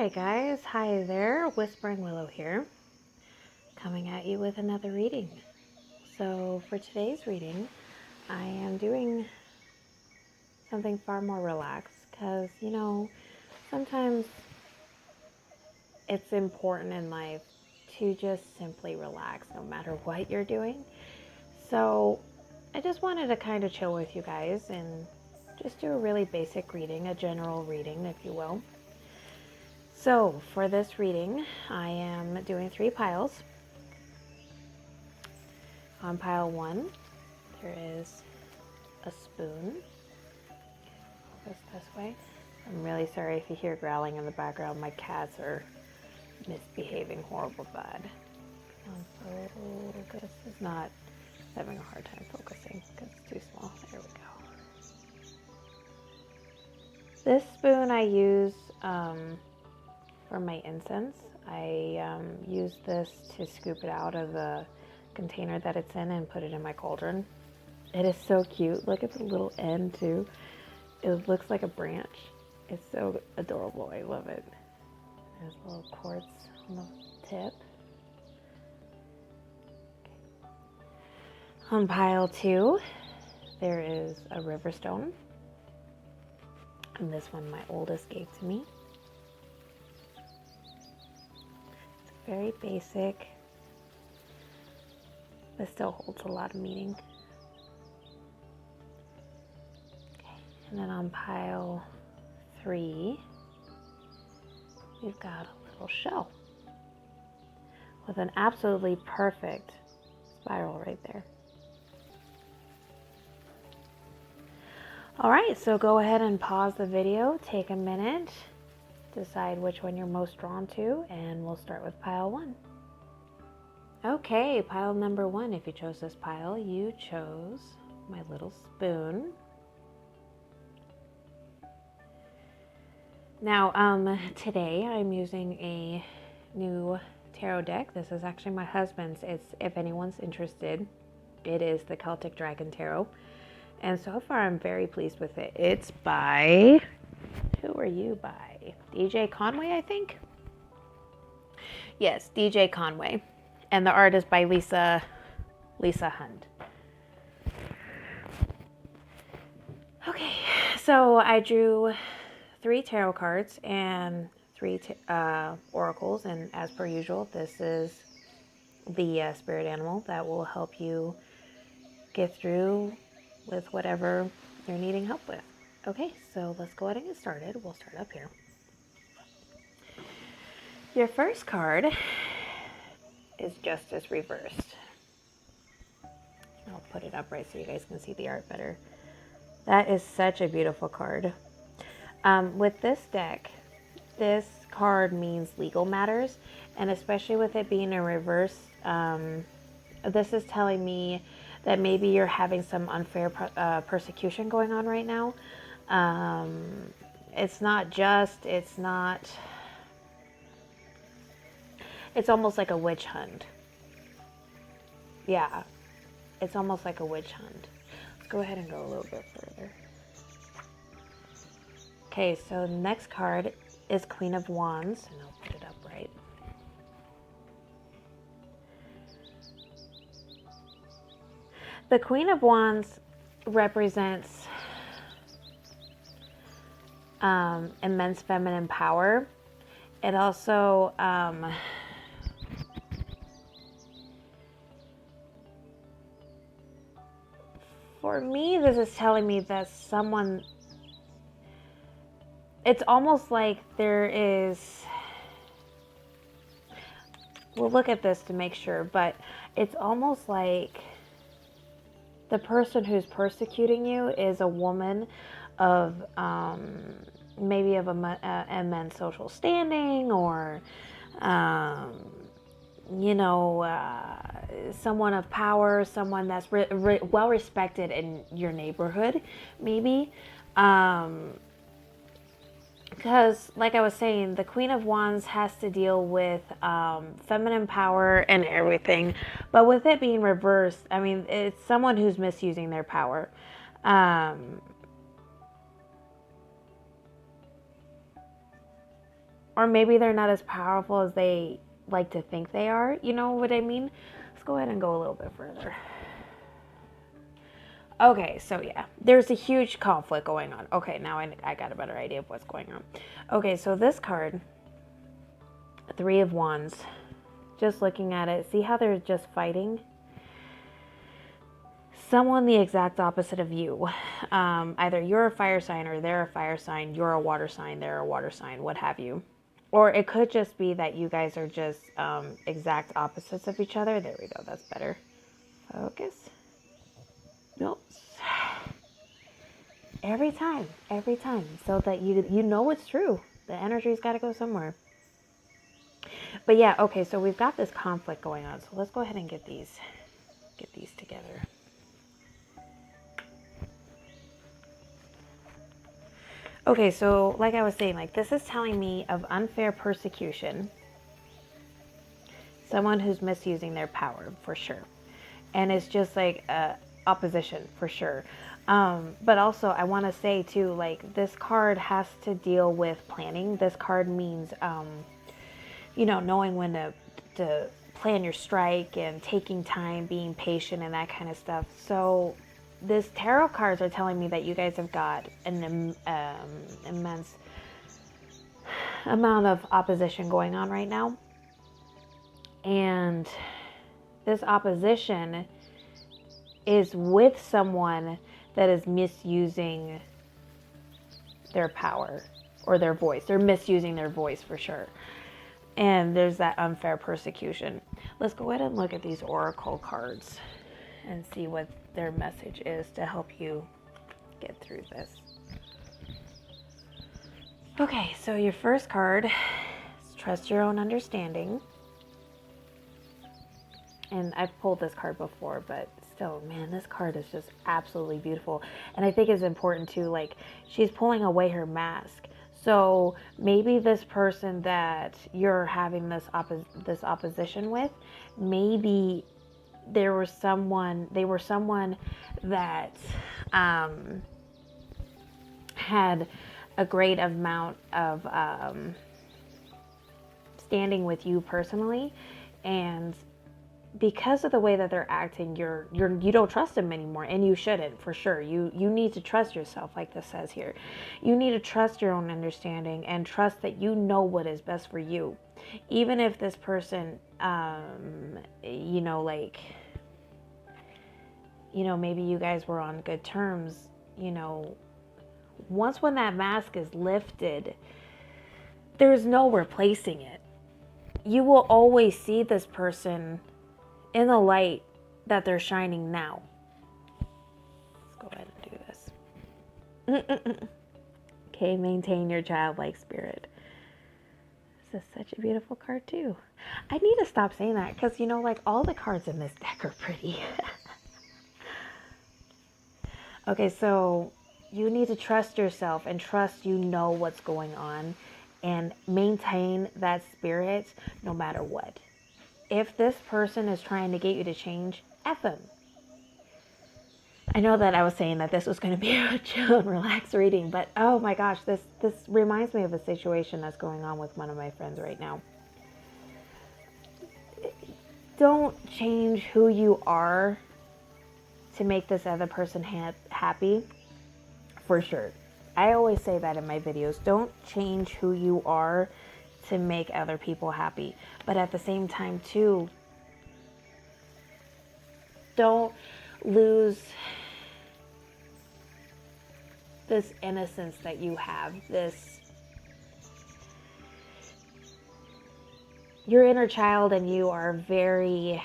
Hi guys, hi there, Whispering Willow here, coming at you with another reading. So for today's reading, I am doing something far more relaxed because, sometimes it's important in life to just simply relax no matter what you're doing. So I just wanted to kind of chill with you guys and just do a really basic reading, a general reading, if you will. So for this reading, I am doing 3 piles. On pile 1, there is a spoon. This way. I'm really sorry if you hear growling in the background. My cats are misbehaving horrible bad. This is not having a hard time focusing because it's too small. There we go. This spoon I use for my incense. I use this to scoop it out of the container that it's in and put it in my cauldron. It is so cute. Look at the little end too. It looks like a branch. It's so adorable. I love it. There's a little quartz on the tip. Okay. On pile 2, there is a river stone. And this one my oldest gave to me. It's very basic, but still holds a lot of meaning. Okay. And then on pile 3, we've got a little shell with an absolutely perfect spiral right there. All right, so go ahead and pause the video, take a minute, decide which one you're most drawn to, and we'll start with pile 1. Okay, pile number 1. If you chose this pile, you chose my little spoon. Now, today I'm using a new tarot deck. This is actually my husband's. If anyone's interested, it is the Celtic Dragon Tarot. And so far, I'm very pleased with it. It's by, who are you by? DJ Conway, I think? Yes, DJ Conway. And the art is by Lisa Hund. Okay, so I drew 3 tarot cards and 3 oracles. And as per usual, this is the spirit animal that will help you get through with whatever you're needing help with. Okay, so let's go ahead and get started. We'll start up here. Your first card is Justice reversed. I'll put it upright so you guys can see the art better. That is such a beautiful card. With this deck, this card means legal matters, and especially with it being in reverse, this is telling me that maybe you're having some unfair persecution going on right now. It's not just, it's almost like a witch hunt. Yeah, it's almost like a witch hunt. Let's go ahead and go a little bit further. Okay, so the next card is Queen of Wands, and I'll put it upright. The Queen of Wands represents immense feminine power. It also for me, this is telling me that someone, it's almost like there is, we'll look at this to make sure, but it's almost like the person who's persecuting you is a woman of maybe of immense social standing, or someone of power, someone that's well respected in your neighborhood, maybe. Because, like I was saying, the Queen of Wands has to deal with feminine power and everything. But with it being reversed, I mean, it's someone who's misusing their power. Or maybe they're not as powerful as they like to think they are. You know what I mean? Let's go ahead and go a little bit further. Okay, so yeah, there's a huge conflict going on. Okay, now I got a better idea of what's going on. Okay, so this card, Three of Wands, just looking at it, see how they're just fighting? Someone the exact opposite of you. Either you're a fire sign or they're a fire sign, you're a water sign, they're a water sign, what have you. Or it could just be that you guys are just exact opposites of each other. There we go, that's better. Focus. Nope. Every time, so that you know it's true. The energy's got to go somewhere. But yeah, okay, so we've got this conflict going on. So let's go ahead and get these together. Okay, so like I was saying, like this is telling me of unfair persecution. Someone who's misusing their power, for sure. And it's just like opposition, for sure. But also I want to say too, like this card has to deal with planning. This card means, you know, knowing when to plan your strike and taking time, being patient and that kind of stuff. So this tarot cards are telling me that you guys have got an immense amount of opposition going on right now. And this opposition is with someone that is misusing their power or their voice. They're misusing their voice for sure. And there's that unfair persecution. Let's go ahead and look at these oracle cards and see what their message is to help you get through this. Okay, so your first card is Trust Your Own Understanding. And I've pulled this card before, but still, man, this card is just absolutely beautiful. And I think it's important too, like, she's pulling away her mask. So maybe this person that you're having this opposition with, maybe they were someone that had a great amount of standing with you personally, and because of the way that they're acting, you don't trust them anymore, and you shouldn't, for sure. You need to trust yourself, like this says here. You need to trust your own understanding and trust that you know what is best for you. Even if this person, you know, like, you know, maybe you guys were on good terms, you know, once when that mask is lifted, there's no replacing it. You will always see this person in the light that they're shining now. Let's go ahead and do this. Okay, maintain your childlike spirit. This is such a beautiful card too. I need to stop saying that because, you know, like all the cards in this deck are pretty. Okay, so you need to trust yourself and trust you know what's going on and maintain that spirit no matter what. If this person is trying to get you to change, F them. I know that I was saying that this was going to be a chill and relaxed reading, but oh my gosh, this reminds me of a situation that's going on with one of my friends right now. Don't change who you are to make this other person happy, for sure. I always say that in my videos. Don't change who you are to make other people happy. But at the same time too, don't lose this innocence that you have, your inner child and you are very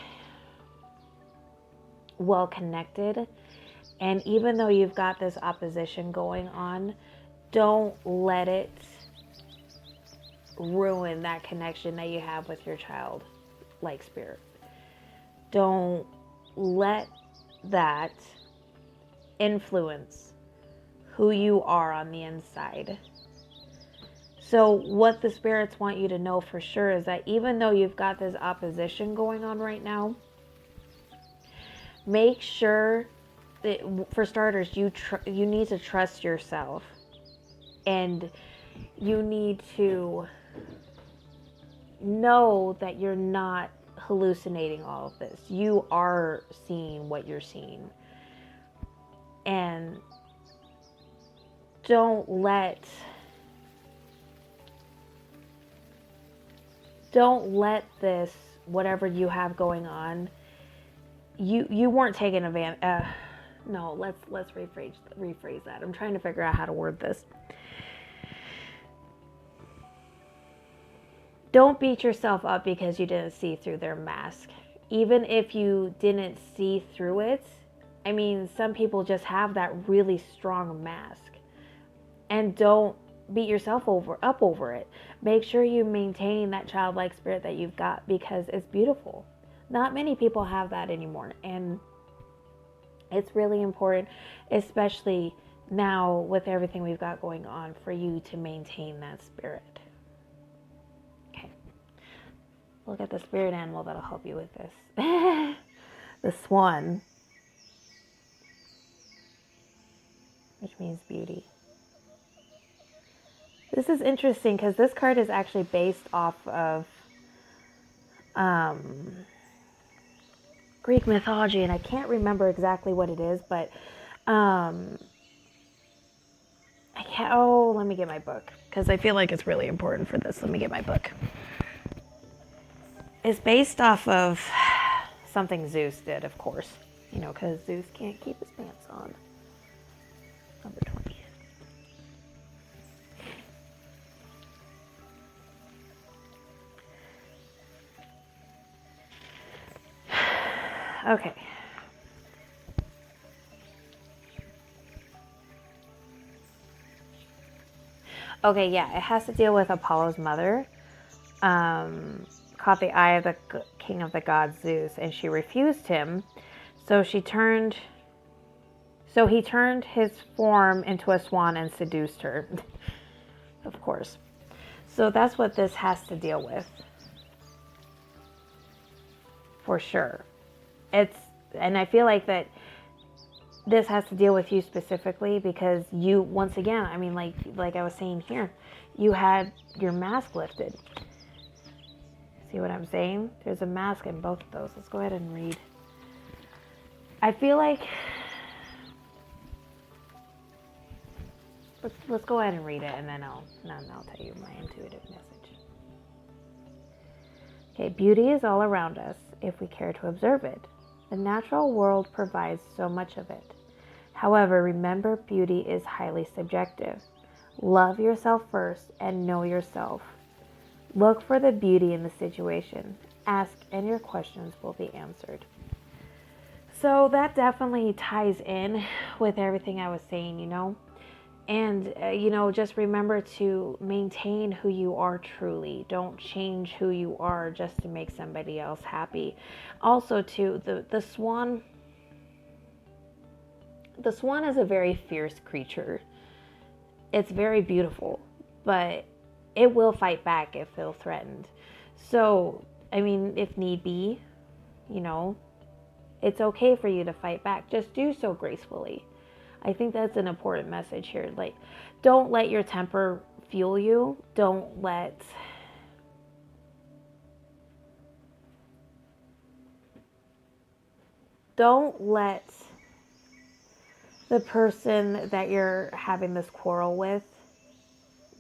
well connected. And even though you've got this opposition going on, don't let it ruin that connection that you have with your child like spirit. Don't let that influence who you are on the inside. So what the spirits want you to know for sure is that even though you've got this opposition going on right now, make sure that, for starters, you need to trust yourself, and you need to know that you're not hallucinating all of this. You are seeing what you're seeing. And don't let this, whatever you have going on, you weren't taking advantage. No, let's rephrase that. I'm trying to figure out how to word this. Don't beat yourself up because you didn't see through their mask. Even if you didn't see through it, I mean, some people just have that really strong mask. And don't beat yourself up over it. Make sure you maintain that childlike spirit that you've got, because it's beautiful. Not many people have that anymore. And it's really important, especially now with everything we've got going on, for you to maintain that spirit. Okay. Look at the spirit animal that'll help you with this. The swan, which means beauty. This is interesting because this card is actually based off of Greek mythology, and I can't remember exactly what it is, but let me get my book, because I feel like it's really important for this. Let me get my book. It's based off of something Zeus did, of course, because Zeus can't keep his pants on. Number 20. Okay. Okay, yeah, it has to deal with Apollo's mother, caught the eye of the king of the gods, Zeus, and she refused him. So he turned his form into a swan and seduced her. Of course. So that's what this has to deal with. For sure. And I feel like that this has to deal with you specifically, because you, once again, I mean, like I was saying here, you had your mask lifted. See what I'm saying? There's a mask in both of those. Let's go ahead and read. I feel like, let's go ahead and read it, and then I'll tell you my intuitive message. Okay, beauty is all around us if we care to observe it. The natural world provides so much of it. However, remember, beauty is highly subjective. Love yourself first and know yourself. Look for the beauty in the situation. Ask and your questions will be answered. So that definitely ties in with everything I was saying, And, just remember to maintain who you are truly. Don't change who you are just to make somebody else happy. Also, too, the swan is a very fierce creature. It's very beautiful, but it will fight back if feel threatened. So, I mean, if need be, it's okay for you to fight back. Just do so gracefully. I think that's an important message here. Like, don't let your temper fuel you. Don't let the person that you're having this quarrel with,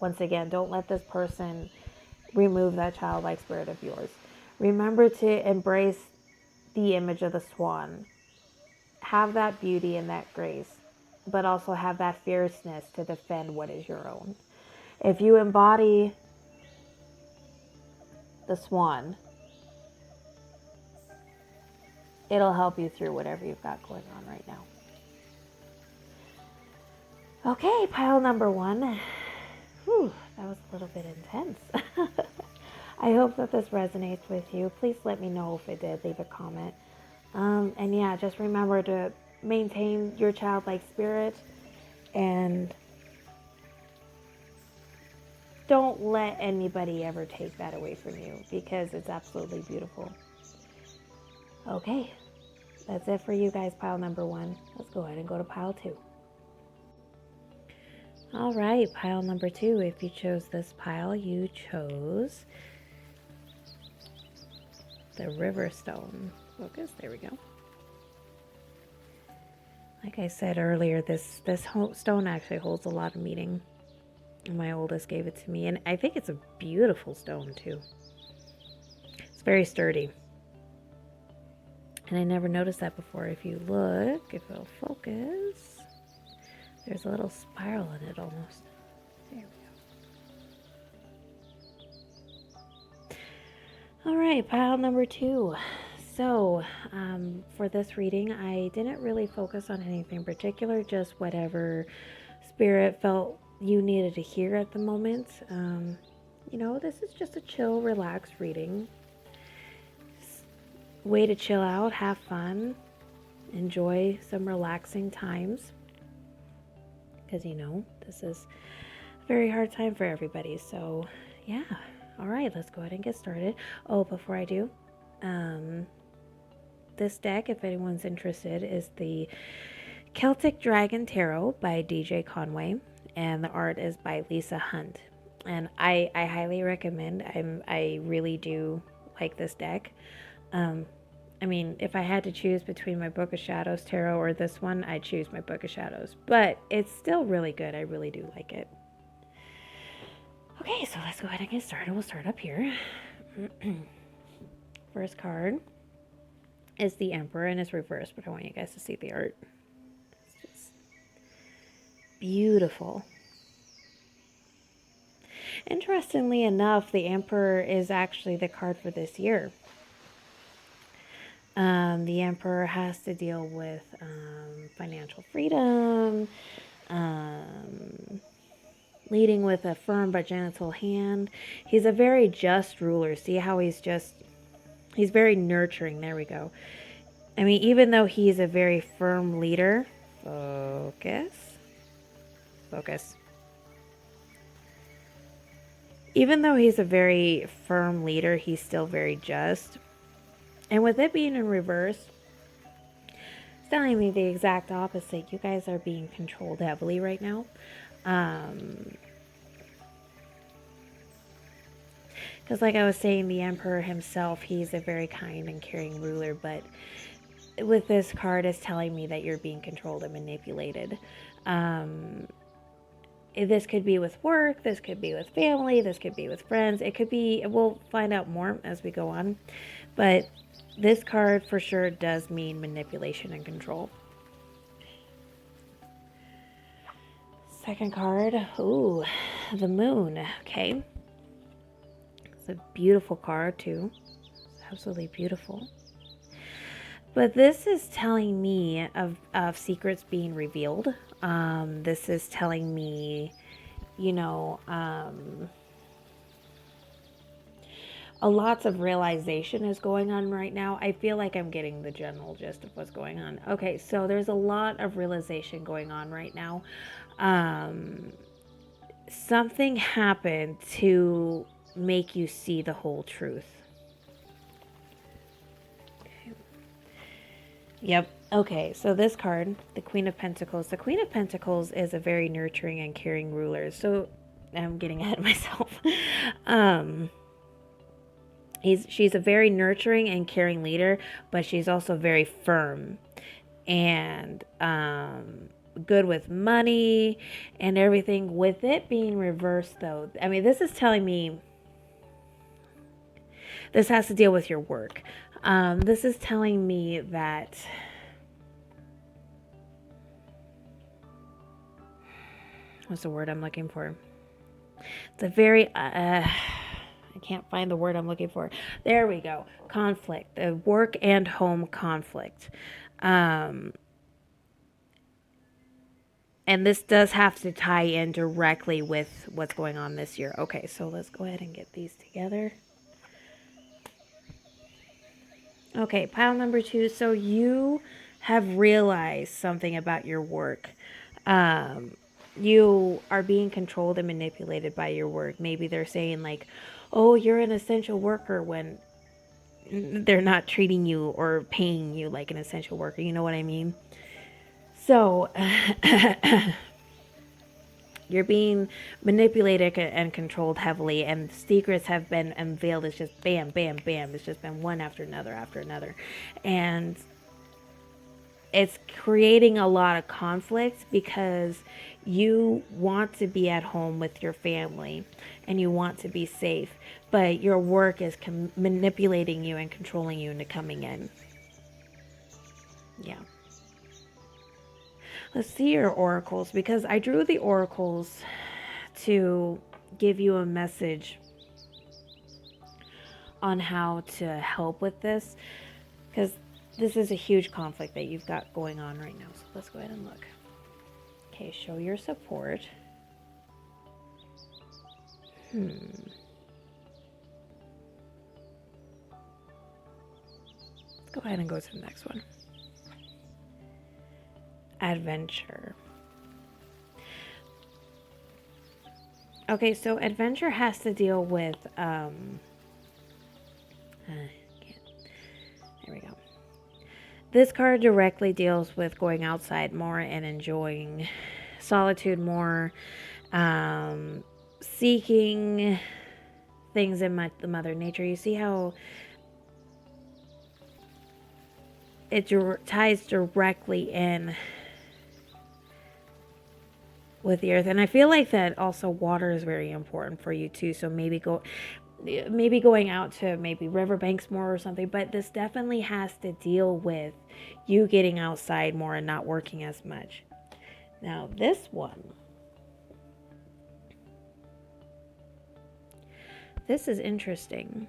once again, don't let this person remove that childlike spirit of yours. Remember to embrace the image of the swan. Have that beauty and that grace, but also have that fierceness to defend what is your own. If you embody the swan, it'll help you through whatever you've got going on right now. Okay, pile number 1. Whew, that was a little bit intense. I hope that this resonates with you. Please let me know if it did. Leave a comment. And yeah, just remember to maintain your childlike spirit, and don't let anybody ever take that away from you, because it's absolutely beautiful. Okay, that's it for you guys, pile number 1. Let's go ahead and go to pile 2. All right, pile number 2. If you chose this pile, you chose the river stone. Focus, there we go. Like I said earlier, this stone actually holds a lot of meaning. My oldest gave it to me, and I think it's a beautiful stone too. It's very sturdy. And I never noticed that before. If you look, if it'll focus, there's a little spiral in it almost. There we go. All right, pile number 2. So, for this reading, I didn't really focus on anything particular, just whatever Spirit felt you needed to hear at the moment. You know, this is just a chill, relaxed reading. Way to chill out, have fun, enjoy some relaxing times. Because, you know, this is a very hard time for everybody. So, yeah. All right, let's go ahead and get started. Oh, before I do, this deck, if anyone's interested, is the Celtic Dragon Tarot by DJ Conway, and the art is by Lisa Hunt. And I highly recommend. I really do like this deck. I mean, if I had to choose between my Book of Shadows Tarot or this one, I'd choose my Book of Shadows. But it's still really good. I really do like it. Okay, so let's go ahead and get started. We'll start up here. First card is the Emperor, and it's reversed, but I want you guys to see the art. It's just beautiful. Interestingly enough, the Emperor is actually the card for this year. The Emperor has to deal with financial freedom, leading with a firm but gentle hand. He's a very just ruler. See how he's very nurturing. There we go. I mean, even though he's a very firm leader, focus. Even though he's a very firm leader, he's still very just. And with it being in reverse, it's telling me the exact opposite. You guys are being controlled heavily right now. Because like I was saying, the Emperor himself, he's a very kind and caring ruler. But with this card, it's telling me that you're being controlled and manipulated. This could be with work. This could be with family. This could be with friends. It could be, we'll find out more as we go on. But this card for sure does mean manipulation and control. Second card, ooh, the Moon. Okay. It's a beautiful card too. It's absolutely beautiful. But this is telling me of secrets being revealed. This is telling me, you know, a lots of realization is going on right now. I feel like I'm getting the general gist of what's going on. Okay, so there's a lot of realization going on right now. Something happened to make you see the whole truth. Okay. Yep. Okay, so this card, the Queen of Pentacles. The Queen of Pentacles is a very nurturing and caring ruler. So I'm getting ahead of myself. She's a very nurturing and caring leader, but she's also very firm and good with money and everything. With it being reversed, though, I mean, this is telling me this has to deal with your work. This is telling me that what's the word I'm looking for? It's a very I can't find the word I'm looking for. There we go. Conflict. The work and home conflict. And this does have to tie in directly with what's going on this year. Okay, so let's go ahead and get these together. Okay, pile number 2. So you have realized something about your work. You are being controlled and manipulated by your work. Maybe they're saying like, oh, you're an essential worker, when they're not treating you or paying you like an essential worker. You know what I mean? So You're being manipulated and controlled heavily, and secrets have been unveiled. It's just bam, bam, bam. It's just been one after another. And it's creating a lot of conflict because you want to be at home with your family and you want to be safe, but your work is manipulating you and controlling you into coming in. Yeah. Let's see your oracles, because I drew the oracles to give you a message on how to help with this, because this is a huge conflict that you've got going on right now. So let's go ahead and look. Okay, show your support. Let's go ahead and go to the next one. Adventure. Okay, so adventure has to deal with, there we go. This card directly deals with going outside more and enjoying solitude more, seeking things in the Mother Nature. You see how it ties directly in with the earth. And I feel like that also water is very important for you too. So maybe going out to maybe riverbanks more or something, but this definitely has to deal with you getting outside more and not working as much. Now this one, this is interesting,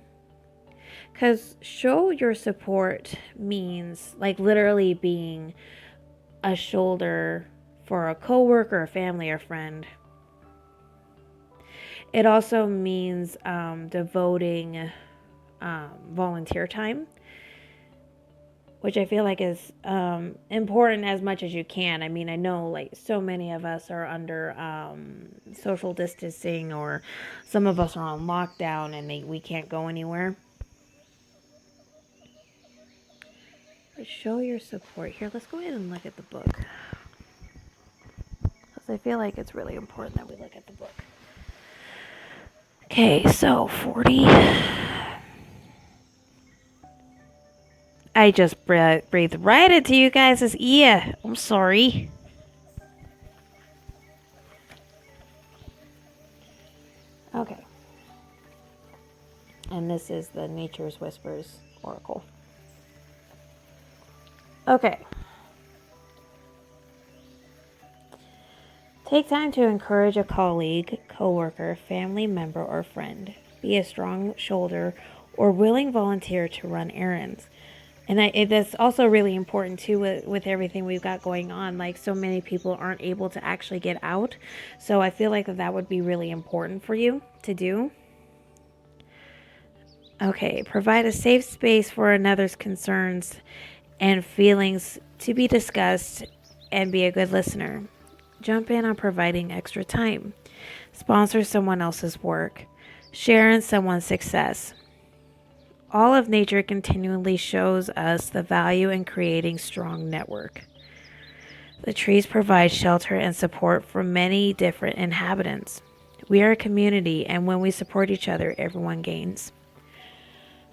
because show your support means like literally being a shoulder for a coworker, a family, or friend. It also means devoting volunteer time, which I feel like is important as much as you can. I mean, I know like so many of us are under social distancing, or some of us are on lockdown and we can't go anywhere. But show your support. Here, let's go ahead and look at the book, because I feel like it's really important that we look at the book. Okay, so 40. I just breathed right into you guys' ear. I'm sorry. Okay. And this is the Nature's Whispers Oracle. Okay. Take time to encourage a colleague, coworker, family member, or friend. Be a strong shoulder or willing volunteer to run errands. And that's also really important too with everything we've got going on. Like, so many people aren't able to actually get out. So I feel like that would be really important for you to do. Okay, provide a safe space for another's concerns and feelings to be discussed, and be a good listener. Jump in on providing extra time. Sponsor someone else's work. Share in someone's success. All of nature continually shows us the value in creating strong network. The trees provide shelter and support for many different inhabitants. We are a community, and when we support each other, everyone gains.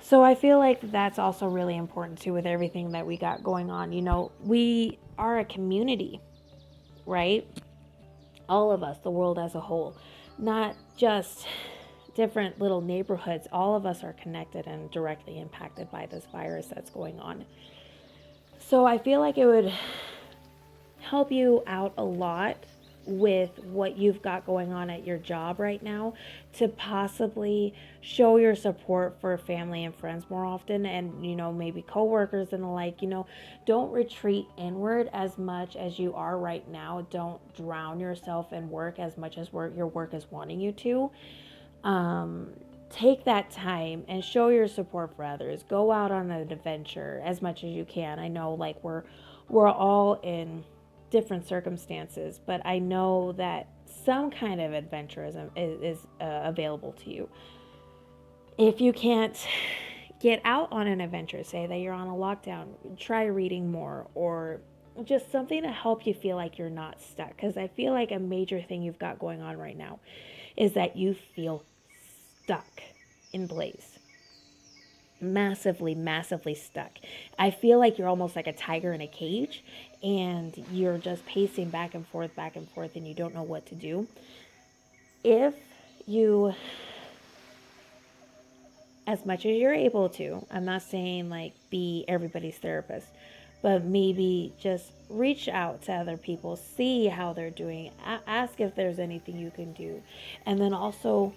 So I feel like that's also really important too with everything that we got going on. You know, we are a community, right? All of us, the world as a whole, not just different little neighborhoods. All of us are connected and directly impacted by this virus that's going on. So I feel like it would help you out a lot with what you've got going on at your job right now, to possibly show your support for family and friends more often, and maybe coworkers and the like. Don't retreat inward as much as you are right now. Don't drown yourself in work as much as your work is wanting you to. Take that time and show your support for others. Go out on an adventure as much as you can. I know, like, we're all in different circumstances, but I know that some kind of adventure is available to you. If you can't get out on an adventure, say that you're on a lockdown, try reading more, or just something to help you feel like you're not stuck. Because I feel like a major thing you've got going on right now is that you feel stuck in place. Massively, massively stuck. I feel like you're almost like a tiger in a cage and you're just pacing back and forth, and you don't know what to do. If you, as much as you're able to, I'm not saying like be everybody's therapist, but maybe just reach out to other people, see how they're doing, ask if there's anything you can do, and then also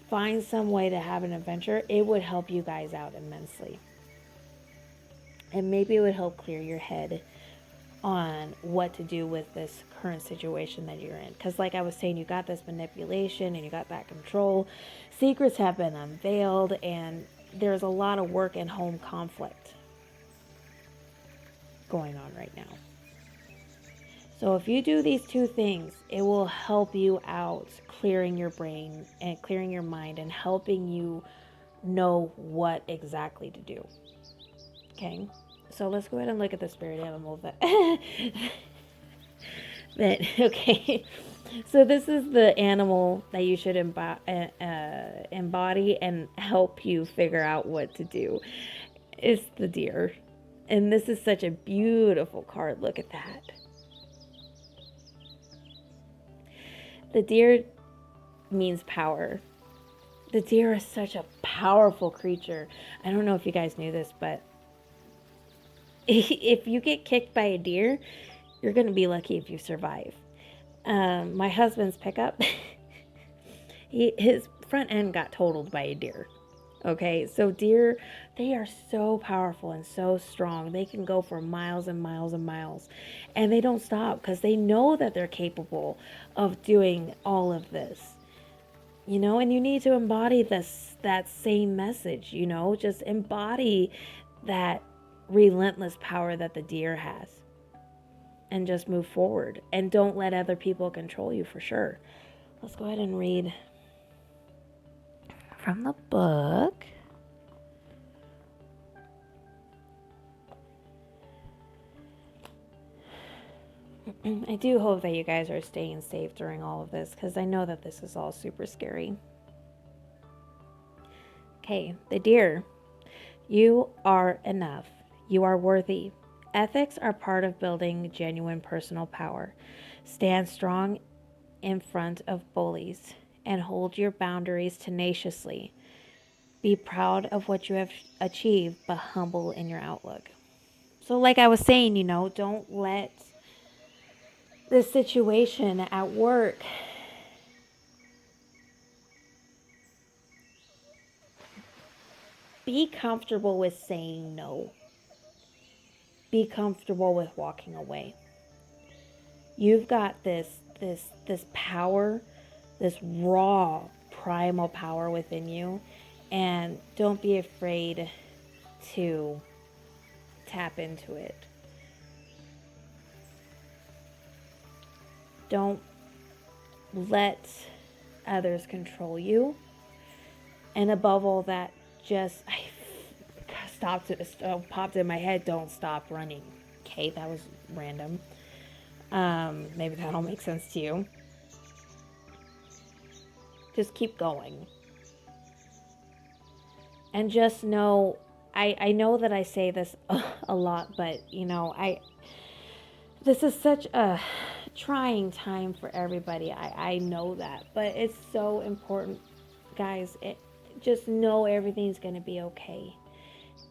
find some way to have an adventure. It would help you guys out immensely. And maybe it would help clear your head on what to do with this current situation that you're in. Because like I was saying, you got this manipulation and you got that control. Secrets have been unveiled and there's a lot of work and home conflict going on right now. So if you do these two things, it will help you out clearing your brain and clearing your mind and helping you know what exactly to do. Okay, so let's go ahead and look at the spirit animal okay. So this is the animal that you should embody and help you figure out what to do. It's the deer. And this is such a beautiful card. Look at that. The deer means power. The deer is such a powerful creature. I don't know if you guys knew this, but if you get kicked by a deer, you're going to be lucky if you survive. My husband's pickup, his front end got totaled by a deer. Okay, so deer, they are so powerful and so strong. They can go for miles and miles and miles. And they don't stop because they know that they're capable of doing all of this. You know, and you need to embody that same message, you know, just embody that relentless power that the deer has. And just move forward. And don't let other people control you, for sure. Let's go ahead and read from the book. I do hope that you guys are staying safe during all of this, because I know that this is all super scary. Okay, the deer. You are enough. You are worthy. Ethics are part of building genuine personal power. Stand strong in front of bullies and hold your boundaries tenaciously. Be proud of what you have achieved, but humble in your outlook. So like I was saying, you know, don't let this situation at work be comfortable with saying no. Be comfortable with walking away. You've got this power, this raw primal power within you, and don't be afraid to tap into it. Don't let others control you. And above all that, just popped in my head, don't stop running. Okay, that was random. Maybe that'll make sense to you. Just keep going. And just know, I know that I say this a lot, but you know, this is such a trying time for everybody. I know that, but it's so important, guys. Just know everything's going to be okay.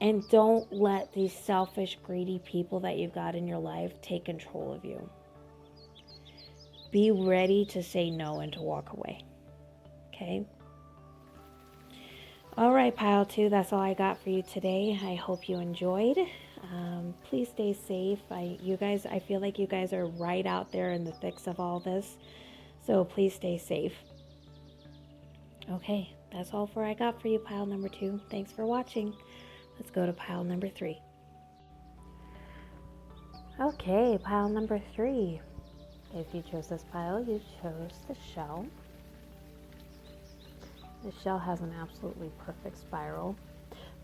And don't let these selfish, greedy people that you've got in your life take control of you. Be ready to say no and to walk away. Okay? All right, pile 2, that's all I got for you today. I hope you enjoyed. Please stay safe. I feel like you guys are right out there in the thick of all this. So please stay safe. Okay, that's all I got for you, pile number 2. Thanks for watching. Let's go to pile number 3. Okay, pile number 3. If you chose this pile, you chose the shell. The shell has an absolutely perfect spiral.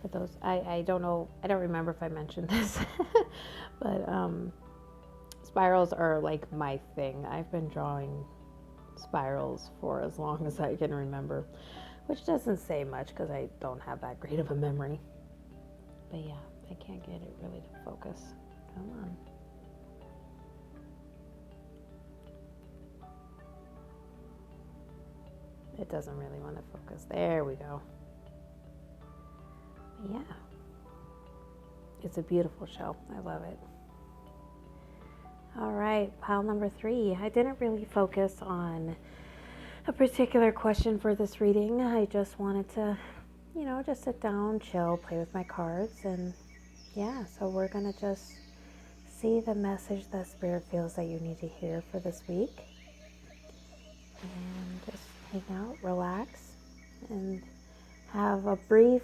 For those, I don't know, I don't remember if I mentioned this, but Spirals are like my thing. I've been drawing spirals for as long as I can remember, which doesn't say much because I don't have that great of a memory. But yeah, I can't get it really to focus. Come on. It doesn't really want to focus. There we go. Yeah. It's a beautiful show. I love it. All right, pile number 3. I didn't really focus on a particular question for this reading. I just wanted to, just sit down, chill, play with my cards. And yeah, so we're going to just see the message that Spirit feels that you need to hear for this week. And just hang out, relax, and have a brief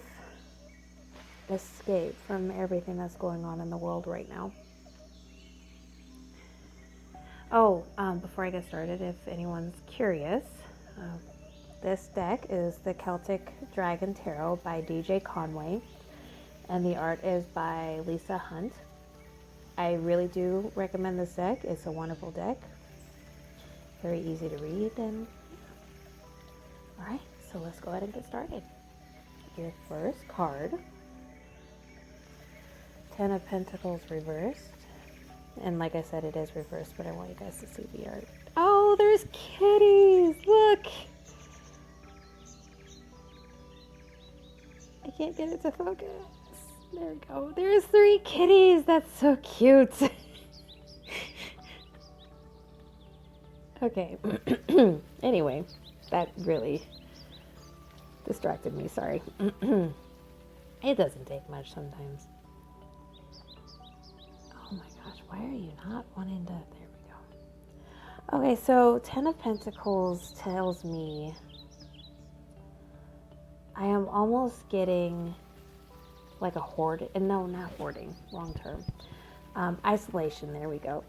escape from everything that's going on in the world right now. Oh, before I get started, if anyone's curious, this deck is the Celtic Dragon Tarot by DJ Conway, and the art is by Lisa Hunt. I really do recommend this deck. It's a wonderful deck. Very easy to read, and all right, so let's go ahead and get started. Your first card, 10 of Pentacles reversed. And like I said, it is reversed, but I want you guys to see the art. Oh, there's kitties! Look! I can't get it to focus. There we go. There's 3 kitties! That's so cute! Okay. Anyway, that really distracted me, sorry. It doesn't take much sometimes. Oh my gosh, why are you not wanting to? There we go. Okay, so 10 of Pentacles tells me I am almost getting like a hoard. No, not hoarding. Wrong term. Isolation. There we go.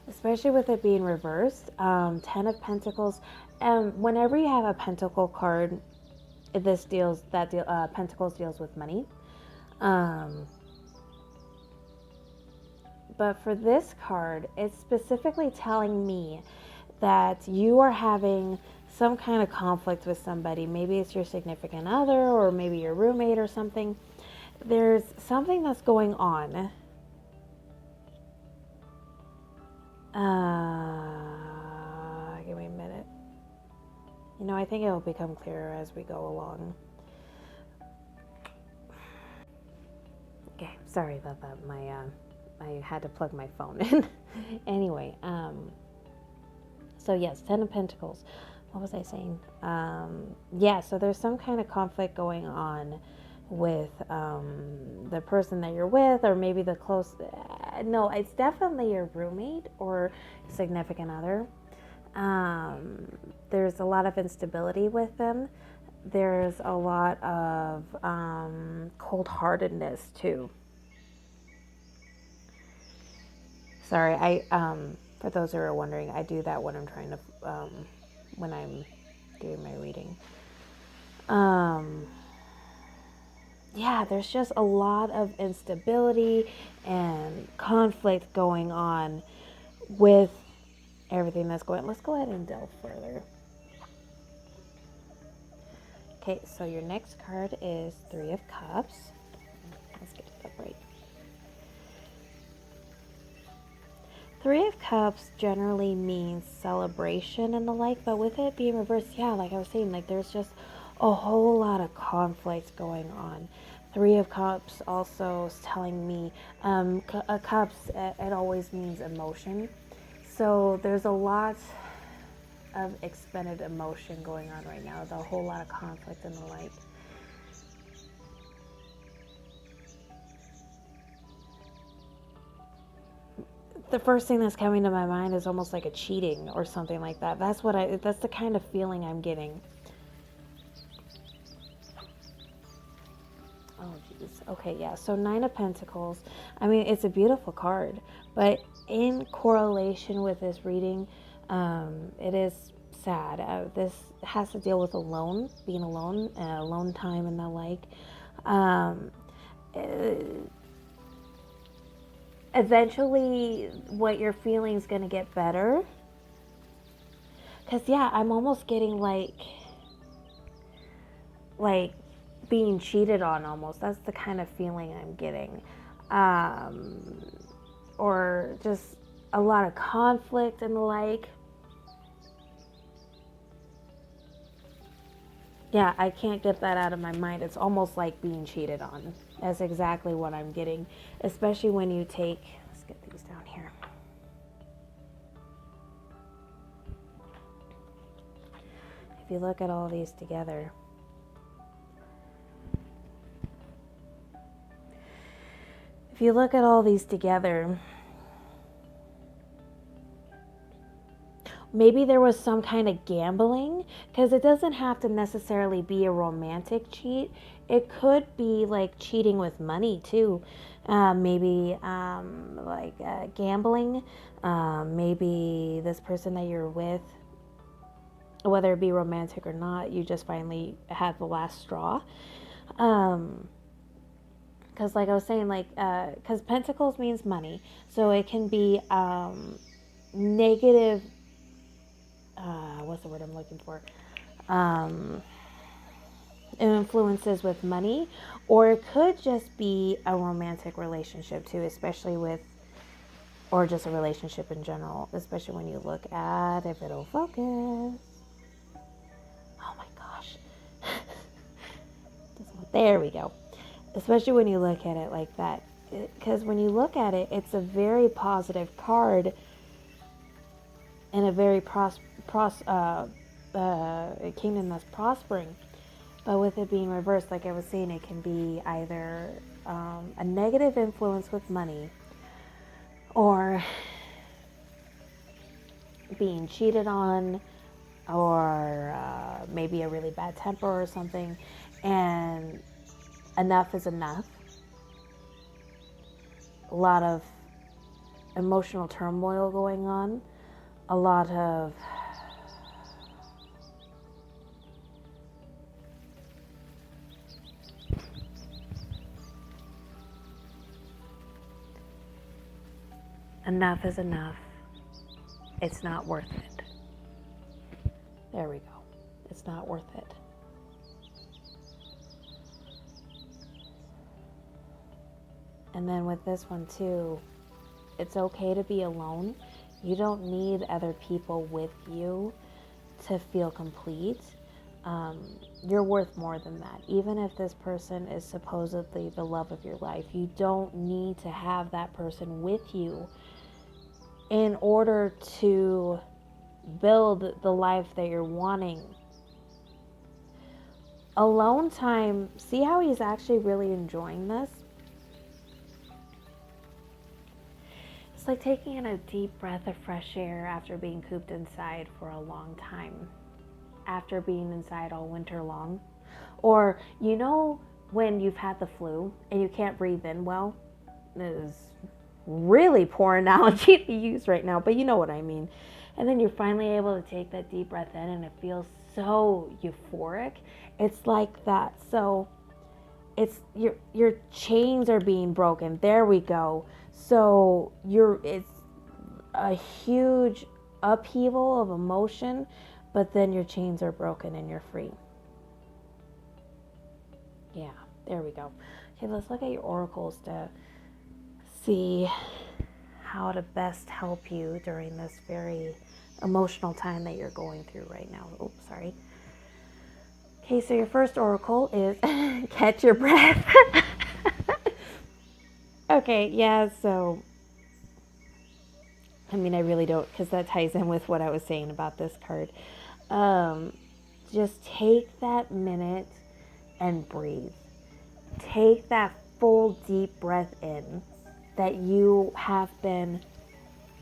Especially with it being reversed. 10 of Pentacles. Whenever you have a Pentacle card, Pentacles deals with money. But for this card, it's specifically telling me that you are having some kind of conflict with somebody. Maybe it's your significant other, or maybe your roommate or something. There's something that's going on. Give me a minute. I think it will become clearer as we go along. Okay, sorry about that. I had to plug my phone in. Anyway, so yes, 10 of Pentacles. What was I saying? Yeah, so there's some kind of conflict going on with the person that you're with, or maybe the close... no, it's definitely your roommate or significant other. There's a lot of instability with them. There's a lot of cold-heartedness too. Sorry, for those who are wondering, I do that when I'm trying to, when I'm doing my reading. Yeah, there's just a lot of instability and conflict going on with everything that's going on. Let's go ahead and delve further. Okay, so your next card is 3 of Cups. Let's get it up right. 3 of Cups generally means celebration and the like, but with it being reversed, yeah, like I was saying, like there's just a whole lot of conflict going on. 3 of Cups also is telling me, Cups, it always means emotion. So there's a lot of expended emotion going on right now. There's a whole lot of conflict and the like. The first thing that's coming to my mind is almost like a cheating or something like that. That's the kind of feeling I'm getting. Oh, geez. Okay, yeah. So 9 of Pentacles. I mean, it's a beautiful card, but in correlation with this reading, it is sad. This has to deal with being alone, alone time and the like. eventually what you're feeling is going to get better. Because, yeah, I'm almost getting like being cheated on almost. That's the kind of feeling I'm getting. Or just a lot of conflict and the like. Yeah, I can't get that out of my mind. It's almost like being cheated on. That's exactly what I'm getting. Especially when you take, let's get these down here. If you look at all these together, maybe there was some kind of gambling, because it doesn't have to necessarily be a romantic cheat. It could be like cheating with money too. Maybe gambling. Maybe this person that you're with, whether it be romantic or not, you just finally had the last straw. Because like I was saying, because pentacles means money, so it can be negative. What's the word I'm looking for? Influences with money, or it could just be a romantic relationship too, especially with, or just a relationship in general, especially when you look at, if it'll focus. Oh my gosh. There we go. Especially when you look at it like that. Because when you look at it, it's a very positive card and a very a kingdom that's prospering. But with it being reversed, like I was saying, it can be either a negative influence with money, or being cheated on, or maybe a really bad temper or something, and enough is enough. A lot of emotional turmoil going on, a lot of enough is enough. It's not worth it. There we go. It's not worth it. And then with this one too, it's okay to be alone. You don't need other people with you to feel complete. You're worth more than that. Even if this person is supposedly the love of your life, you don't need to have that person with you in order to build the life that you're wanting. Alone time, see how he's actually really enjoying this? It's like taking in a deep breath of fresh air after being cooped inside for a long time. After being inside all winter long. Or, you know, when you've had the flu and you can't breathe in well? This is really poor analogy to use right now, but you know what I mean. And then you're finally able to take that deep breath in and it feels so euphoric. It's like that. So it's your chains are being broken. There we go. So it's a huge upheaval of emotion, but then your chains are broken and you're free. Yeah, there we go. Okay, let's look at your oracles to see how to best help you during this very emotional time that you're going through right now. Oops, sorry. Okay, so your first oracle is catch your breath. Okay, yeah, so I mean, I really don't, because that ties in with what I was saying about this card. Just take that minute and breathe. Take that full deep breath in that you have been.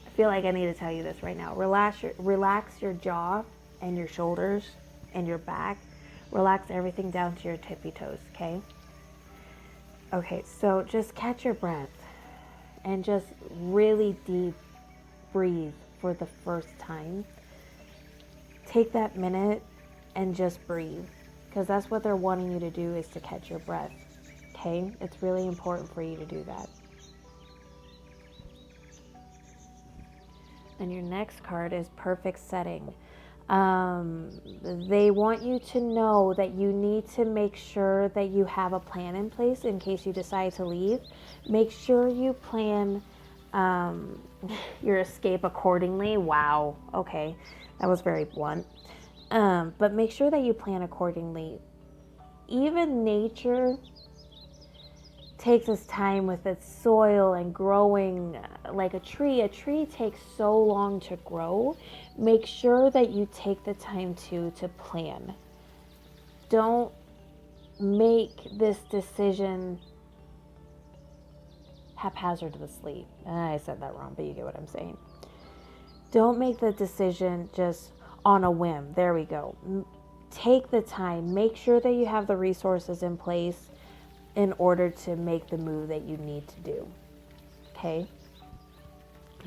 I feel like I need to tell you this right now. Relax your jaw and your shoulders and your back. Relax everything down to your tippy toes, okay? Okay, so just catch your breath and just really deep breathe for the first time. Take that minute and just breathe, because that's what they're wanting you to do, is to catch your breath. Okay, it's really important for you to do that. And your next card is perfect setting. They want you to know that you need to make sure that you have a plan in place in case you decide to leave. Make sure you plan your escape accordingly. Wow, okay, that was very blunt. But make sure that you plan accordingly. Even nature takes its time with its soil and growing like a tree. A tree takes so long to grow. Make sure that you take the time to plan. Don't make this decision haphazardly. I said that wrong, but you get what I'm saying. Don't make the decision just on a whim. There we go. Take the time. Make sure that you have the resources in place in order to make the move that you need to do. Okay?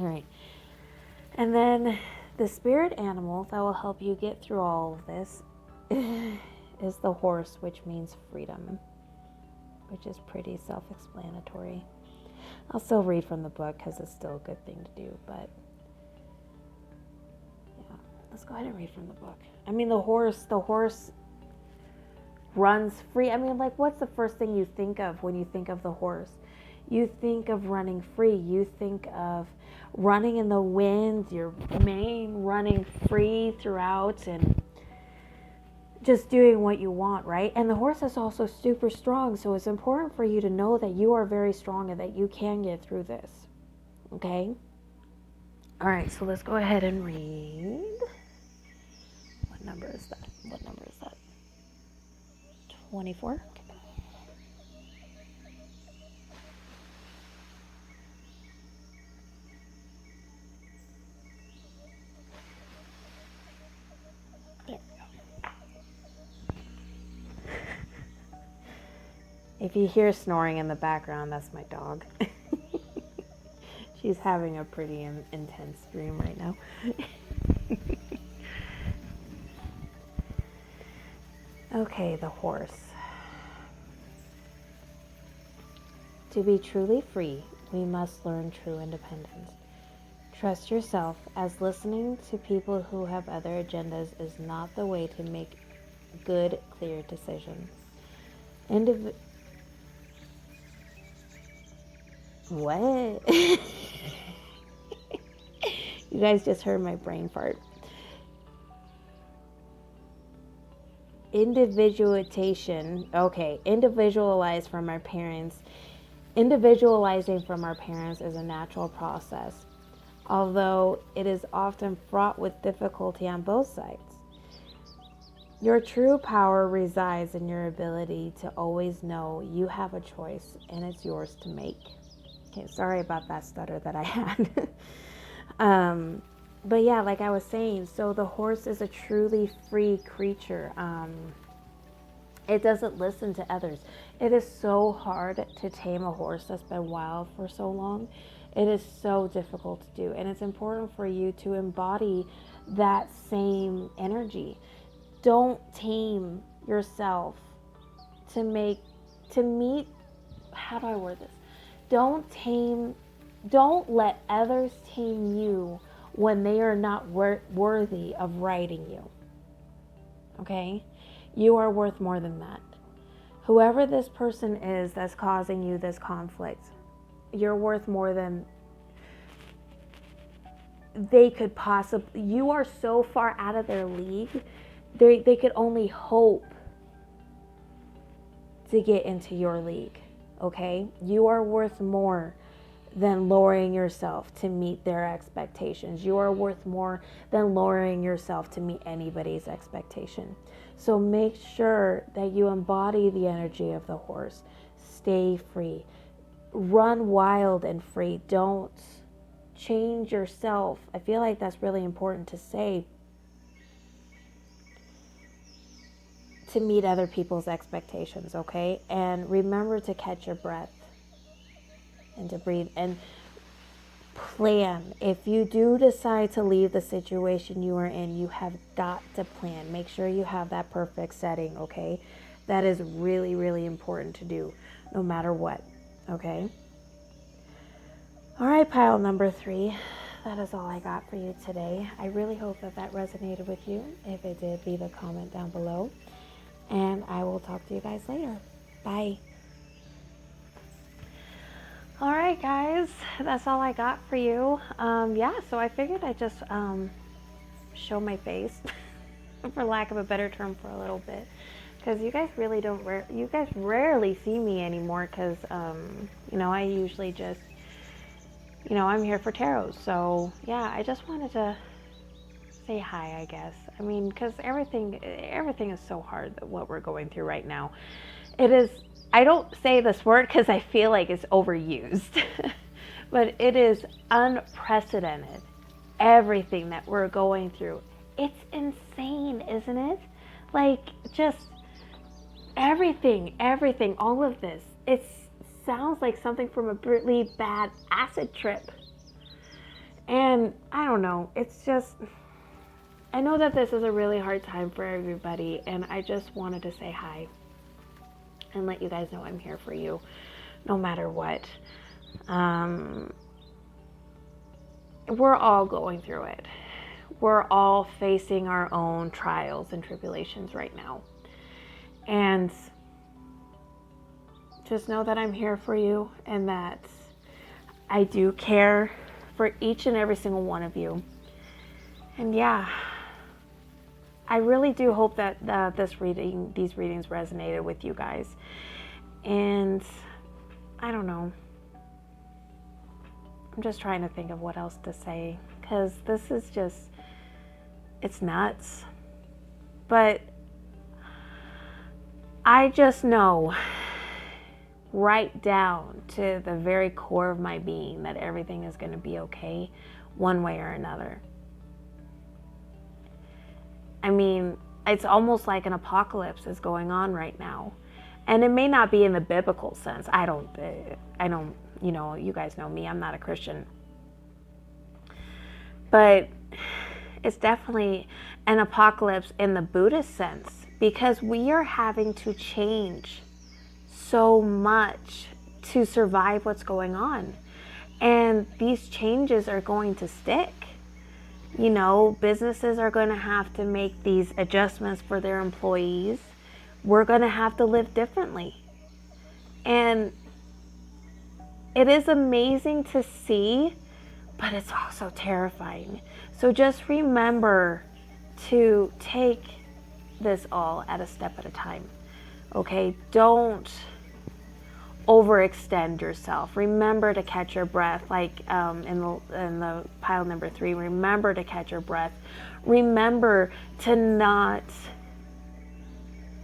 All right. And then the spirit animal that will help you get through all of this is the horse, which means freedom, which is pretty self-explanatory. I'll still read from the book because it's still a good thing to do, but yeah, let's go ahead and read from the book. I mean, the horse runs free. I mean, like, what's the first thing you think of when you think of the horse? You think of running free. You think of running in the wind, your mane running free throughout and just doing what you want, right? And the horse is also super strong, so it's important for you to know that you are very strong and that you can get through this, okay? All right, so let's go ahead and read. What number is that? 24? Okay. There we go. If you hear snoring in the background, that's my dog. She's having a pretty intense dream right now. Okay, the horse. To be truly free, we must learn true independence. Trust yourself, as listening to people who have other agendas is not the way to make good, clear decisions. What? You guys just heard my brain fart. Individualization. Okay, individualizing from our parents is a natural process, although it is often fraught with difficulty on both sides. Your true power resides in your ability to always know you have a choice and it's yours to make. Okay, sorry about that stutter that I had. But yeah, like I was saying, so the horse is a truly free creature. It doesn't listen to others. It is so hard to tame a horse that's been wild for so long. It is so difficult to do. And it's important for you to embody that same energy. Don't tame yourself to meet, how do I word this? Don't let others tame you when they are not worthy of riding you. Okay? You are worth more than that. Whoever this person is that's causing you this conflict, you're worth more than they could possibly. You are so far out of their league, they could only hope to get into your league. Okay? You are worth more than lowering yourself to meet their expectations. You are worth more than lowering yourself to meet anybody's expectation. So make sure that you embody the energy of the horse. Stay free. Run wild and free. Don't change yourself. I feel like that's really important to say, to meet other people's expectations, okay? And remember to catch your breath and to breathe and plan. If you do decide to leave the situation you are in, you have got to plan. Make sure you have that perfect setting, okay? That is really, really important to do no matter what, okay? All right, pile number 3. that is all I got for you today. I really hope that that resonated with you. If it did, leave a comment down below. And I will talk to you guys later. Bye. All right, guys, that's all I got for you. Yeah, so I figured I'd just show my face, for lack of a better term, for a little bit, because you guys really don't, you guys rarely see me anymore, because, you know, I usually just, you know, I'm here for tarot. So yeah, I just wanted to say hi, I guess. I mean, because everything is so hard, what we're going through right now. It is, I don't say this word because I feel like it's overused, but it is unprecedented. Everything that we're going through. It's insane, isn't it? Like, just everything, all of this. It sounds like something from a really bad acid trip. And I don't know, it's just, I know that this is a really hard time for everybody, and I just wanted to say hi and let you guys know I'm here for you no matter what. We're all going through it. We're all facing our own trials and tribulations right now. And just know that I'm here for you, and that I do care for each and every single one of you. And yeah, I really do hope that these readings resonated with you guys. And I don't know. I'm just trying to think of what else to say, because this is just, it's nuts. But I just know right down to the very core of my being that everything is going to be okay one way or another. I mean, it's almost like an apocalypse is going on right now. And it may not be in the biblical sense. I don't, you know, you guys know me, I'm not a Christian. But it's definitely an apocalypse in the Buddhist sense, because we are having to change so much to survive what's going on. And these changes are going to stick. You know, businesses are going to have to make these adjustments for their employees. We're going to have to live differently. And it is amazing to see, but it's also terrifying. So just remember to take this all at a step at a time. Okay? Don't overextend yourself. Remember to catch your breath, like in the pile number 3. Remember to catch your breath. Remember to not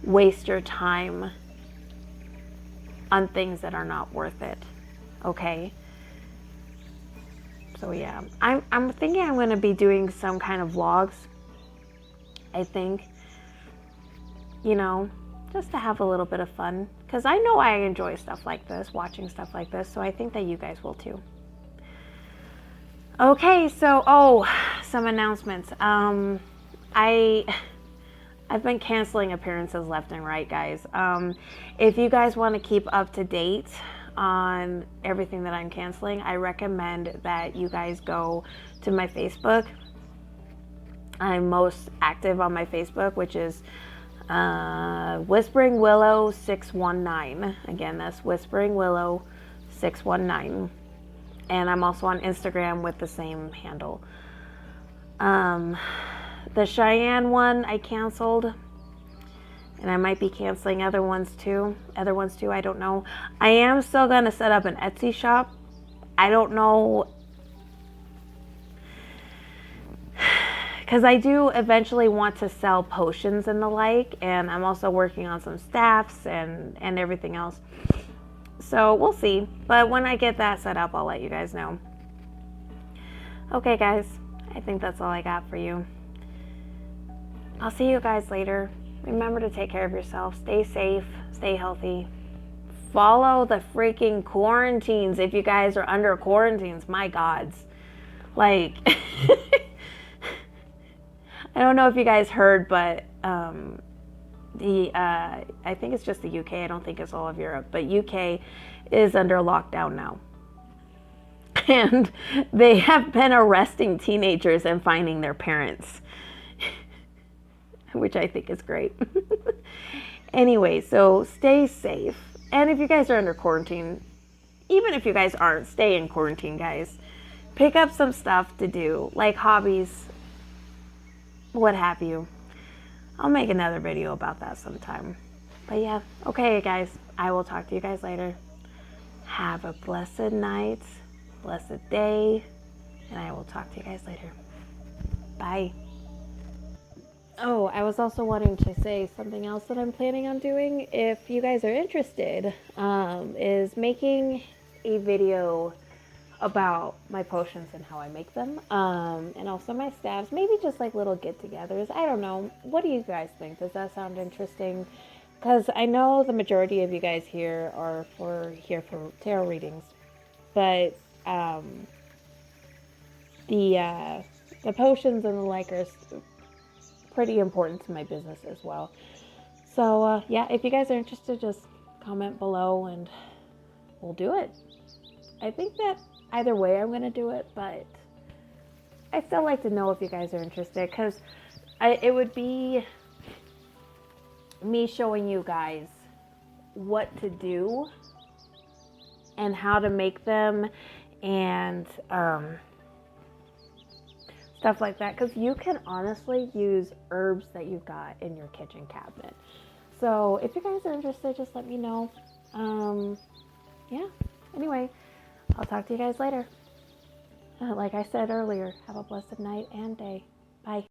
waste your time on things that are not worth it. Okay? So yeah, I'm thinking I'm going to be doing some kind of vlogs. I think, you know, just to have a little bit of fun, because I know I enjoy stuff like this, watching stuff like this, so I think that you guys will too. Okay, so some announcements. I've been canceling appearances left and right, guys. If you guys want to keep up to date on everything that I'm canceling, I recommend that you guys go to my Facebook. I'm most active on my Facebook, which is Whispering Willow 619. Again, that's Whispering Willow 619. And I'm also on Instagram with the same handle. The Cheyenne one I canceled, and I might be canceling other ones too, I don't know. I am still gonna set up an Etsy shop. I don't know, because I do eventually want to sell potions and the like, and I'm also working on some staffs and everything else. So we'll see. But when I get that set up, I'll let you guys know. Okay, guys, I think that's all I got for you. I'll see you guys later. Remember to take care of yourself. Stay safe. Stay healthy. Follow the freaking quarantines if you guys are under quarantines. My gods. Like, I don't know if you guys heard, but I think it's just the UK. I don't think it's all of Europe, but UK is under lockdown now. and they have been arresting teenagers and finding their parents, which I think is great. Anyway, so stay safe. And if you guys are under quarantine, even if you guys aren't, stay in quarantine, guys. Pick up some stuff to do, like hobbies, what have you. I'll make another video about that sometime. But yeah, okay, guys. I will talk to you guys later. Have a blessed night, blessed day, and I will talk to you guys later. Bye. Oh, I was also wanting to say something else that I'm planning on doing, if you guys are interested, is making a video about my potions and how I make them, and also my stabs, maybe just like little get-togethers. I don't know. What do you guys think? Does that sound interesting? Because I know the majority of you guys here are here for tarot readings, but the potions and the like are pretty important to my business as well. So yeah, if you guys are interested, just comment below and we'll do it. I think that either way I'm going to do it, but I still like to know if you guys are interested, because it would be me showing you guys what to do and how to make them and stuff like that, because you can honestly use herbs that you've got in your kitchen cabinet. So if you guys are interested, just let me know. Yeah, anyway, I'll talk to you guys later. Like I said earlier, have a blessed night and day. Bye.